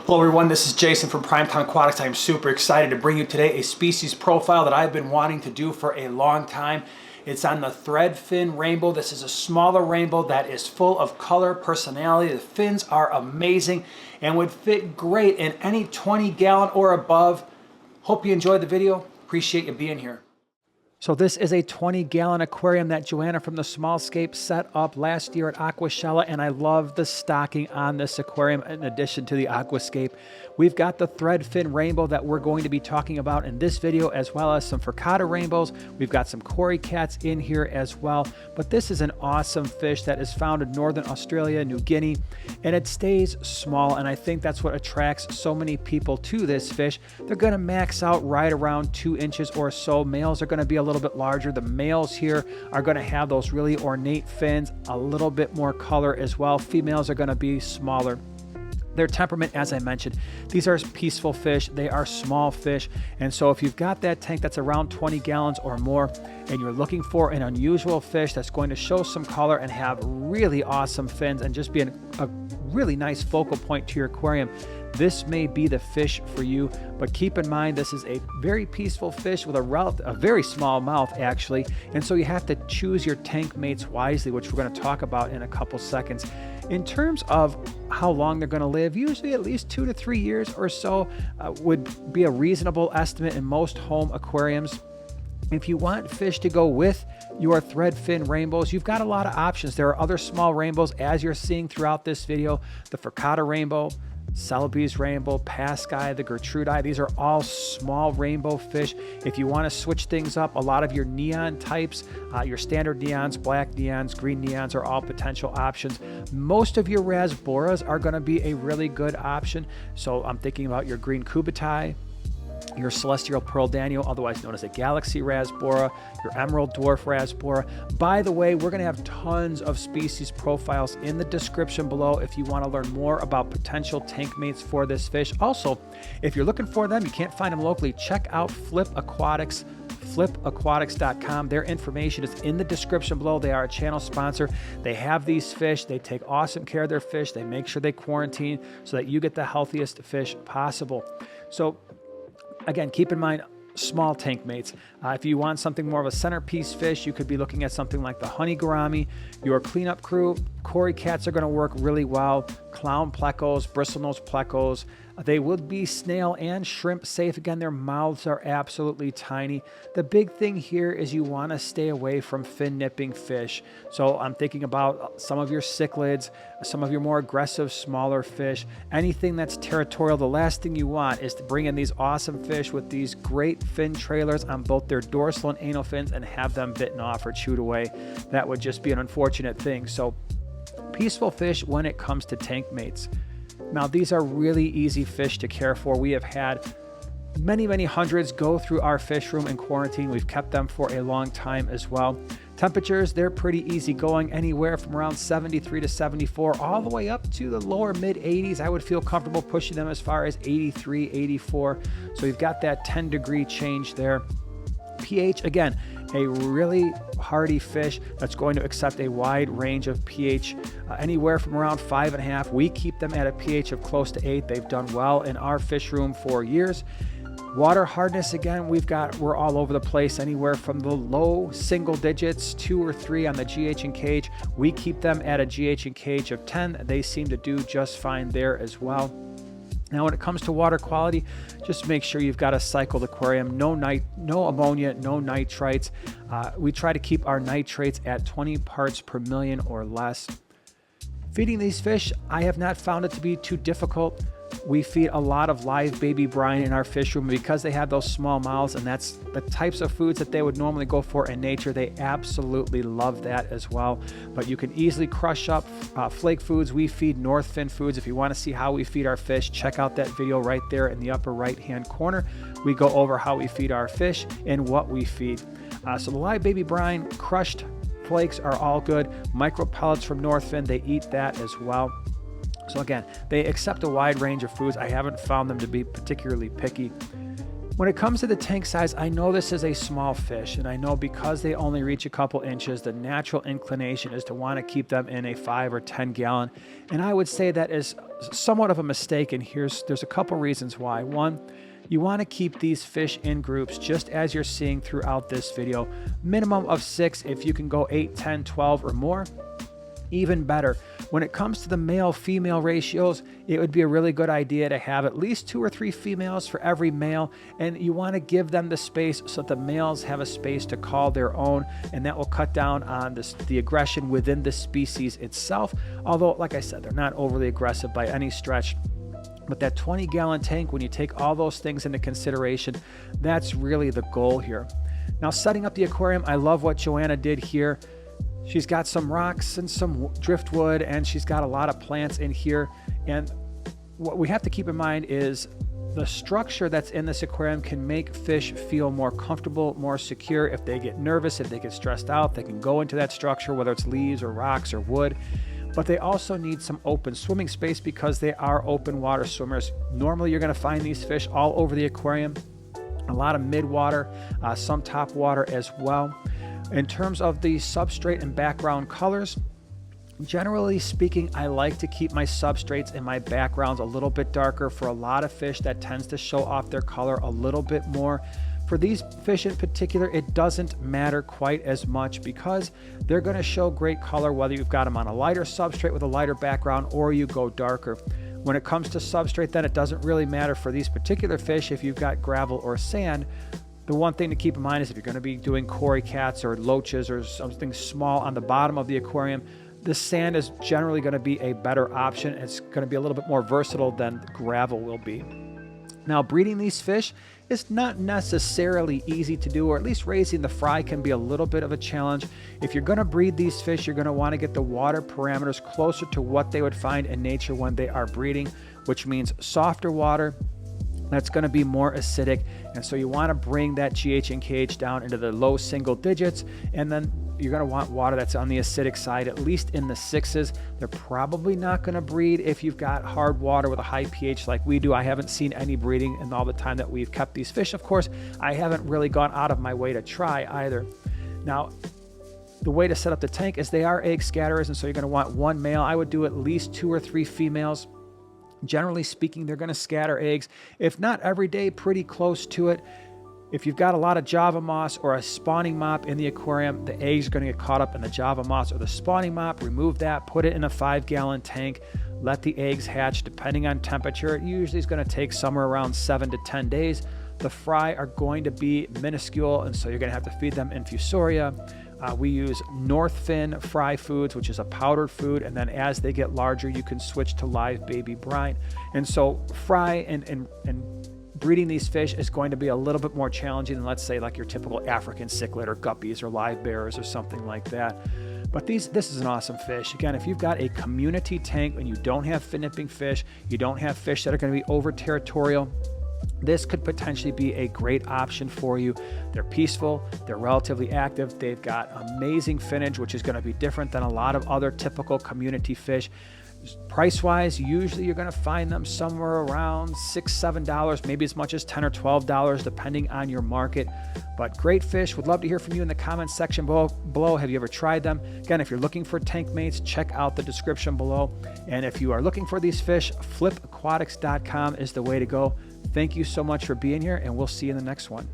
Hello everyone, this is Jason from Primetime Aquatics. I am super excited to bring you today a species profile that I've been wanting to do for a long time. It's on the Threadfin Rainbow. This is a smaller rainbow that is full of color, personality. The fins are amazing and would fit great in any 20-gallon or above. Hope you enjoyed the video. Appreciate you being here. So this is a 20-gallon aquarium that Joanna from the Smallscape set up last year at Aquashella, and I love the stocking on this aquarium in addition to the aquascape. We've got the Threadfin Rainbow that we're going to be talking about in this video, as well as some Furcata rainbows. We've got some cory cats in here as well, but this is an awesome fish that is found in Northern Australia, New Guinea, and it stays small, and I think that's what attracts so many people to this fish. They're going to max out right around 2 inches or so. Males are going to be a little bit larger. The males here are going to have those really ornate fins, a little bit more color as well. Females are going to be smaller. Their temperament, as I mentioned, these are peaceful fish. They are small fish. And so if you've got that tank that's around 20 gallons or more, and you're looking for an unusual fish that's going to show some color and have really awesome fins and just be a really nice focal point to your aquarium, this may be the fish for you. But keep in mind, this is a very peaceful fish with a very small mouth, actually. And so you have to choose your tank mates wisely, which we're going to talk about in a couple seconds. In terms of how long they're going to live, usually at least 2 to 3 years or so would be a reasonable estimate in most home aquariums. If you want fish to go with your Threadfin rainbows, you've got a lot of options. There are other small rainbows, as you're seeing throughout this video. The Furcata rainbow, Celebes rainbow, Pascae, the Gertrudii, these are all small rainbow fish. If you want to switch things up, a lot of your neon types, your standard neons, black neons, green neons are all potential options. Most of your rasboras are going to be a really good option. So I'm thinking about your green cubitai, your celestial pearl daniel, otherwise known as a galaxy rasbora, your emerald dwarf rasbora. By the way, we're going to have tons of species profiles in the description below if you want to learn more about potential tank mates for this fish. Also, if you're looking for them, you can't find them locally, check out Flip Aquatics, flipaquatics.com. Their information is in the description below. They are a channel sponsor. They have these fish. They take awesome care of their fish. They make sure they quarantine so that you get the healthiest fish possible. So again, keep in mind, small tank mates. If you want something more of a centerpiece fish, you could be looking at something like the honey gourami. Your cleanup crew, cory cats are going to work really well. Clown plecos, bristlenose plecos. They would be snail and shrimp safe. Again, their mouths are absolutely tiny. The big thing here is you want to stay away from fin nipping fish. So I'm thinking about some of your cichlids, some of your more aggressive, smaller fish, anything that's territorial. The last thing you want is to bring in these awesome fish with these great fin trailers on both their dorsal and anal fins and have them bitten off or chewed away. That would just be an unfortunate thing. So peaceful fish when it comes to tank mates. Now, these are really easy fish to care for. We have had many hundreds go through our fish room in quarantine. We've kept them for a long time as well. Temperatures, they're pretty easy going, anywhere from around 73 to 74, all the way up to the lower mid 80s. I would feel comfortable pushing them as far as 83, 84. So you've got that 10-degree change there. pH, again, a really hardy fish that's going to accept a wide range of pH, anywhere from around 5.5. We keep them at a pH of close to 8. They've done well in our fish room for years. Water hardness, again, we're all over the place, anywhere from the low single digits, 2 or 3 on the GH and KH. We keep them at a GH and KH of 10. They seem to do just fine there as well. Now, when it comes to water quality, just make sure you've got a cycled aquarium, no ammonia, no nitrites. We try to keep our nitrates at 20 parts per million or less. Feeding these fish, I have not found it to be too difficult. We feed a lot of live baby brine in our fish room because they have those small mouths, and that's the types of foods that they would normally go for in nature. They absolutely love that as well. But you can easily crush up flake foods. We feed North Fin foods. If you want to see how we feed our fish, check out that video right there in the upper right-hand corner. We go over how we feed our fish and what we feed. So the live baby brine, crushed flakes are all good. Micro pellets from North Fin, they eat that as well. So again, they accept a wide range of foods. I haven't found them to be particularly picky. When it comes to the tank size, I know this is a small fish, and I know because they only reach a couple inches, the natural inclination is to want to keep them in a 5 or 10 gallon. And I would say that is somewhat of a mistake, and there's a couple reasons why. One, you want to keep these fish in groups just as you're seeing throughout this video. Minimum of 6. If you can go 8, 10, 12 or more, even better. When it comes to the male-female ratios, it would be a really good idea to have at least 2 or 3 females for every male, and you want to give them the space so that the males have a space to call their own, and that will cut down on the aggression within the species itself. Although, like I said, they're not overly aggressive by any stretch. But that 20-gallon tank, when you take all those things into consideration, that's really the goal here. Now, setting up the aquarium, I love what Joanna did here. She's got some rocks and some driftwood, and she's got a lot of plants in here. And what we have to keep in mind is the structure that's in this aquarium can make fish feel more comfortable, more secure. If they get nervous, if they get stressed out, they can go into that structure, whether it's leaves or rocks or wood. But they also need some open swimming space because they are open water swimmers. Normally, you're going to find these fish all over the aquarium, a lot of mid-water, some top water as well. In terms of the substrate and background colors, generally speaking, I like to keep my substrates and my backgrounds a little bit darker. For a lot of fish, that tends to show off their color a little bit more. For these fish in particular, it doesn't matter quite as much because they're going to show great color whether you've got them on a lighter substrate with a lighter background or you go darker. When it comes to substrate, then it doesn't really matter for these particular fish if you've got gravel or sand. The one thing to keep in mind is if you're going to be doing cory cats or loaches or something small on the bottom of the aquarium, the sand is generally going to be a better option. It's going to be a little bit more versatile than gravel will be. Now, breeding these fish is not necessarily easy to do, or at least raising the fry can be a little bit of a challenge. If you're going to breed these fish, you're going to want to get the water parameters closer to what they would find in nature when they are breeding, which means softer water. That's going to be more acidic, and so you want to bring that GH in cage down into the low single digits, and then you're going to want water that's on the acidic side, at least in the 6s. They're probably not going to breed if you've got hard water with a high pH like we do. I haven't seen any breeding in all the time that we've kept these fish. Of course, I haven't really gone out of my way to try either. Now, the way to set up the tank is they are egg scatterers, and so you're going to want one male. I would do at least 2 or 3 females. Generally speaking, they're going to scatter eggs, if not every day, pretty close to it. If you've got a lot of Java moss or a spawning mop in the aquarium, the eggs are going to get caught up in the Java moss or the spawning mop. Remove that, put it in a 5-gallon tank, let the eggs hatch depending on temperature. It usually is going to take somewhere around 7 to 10 days. The fry are going to be minuscule, and so you're going to have to feed them infusoria. We use Threadfin fry foods, which is a powdered food, and then as they get larger, you can switch to live baby brine. And so fry and breeding these fish is going to be a little bit more challenging than, let's say, like your typical African cichlid or guppies or live bearers or something like that. But this is an awesome fish. Again, if you've got a community tank and you don't have fin nipping fish, you don't have fish that are going to be over territorial, this could potentially be a great option for you. They're peaceful, they're relatively active, they've got amazing finnage, which is going to be different than a lot of other typical community fish. Price-wise, usually you're going to find them somewhere around $6, $7, maybe as much as $10 or $12, depending on your market. But great fish. Would love to hear from you in the comments section below. Have you ever tried them? Again, if you're looking for tank mates, check out the description below. And if you are looking for these fish, flipaquatics.com is the way to go. Thank you so much for being here, and we'll see you in the next one.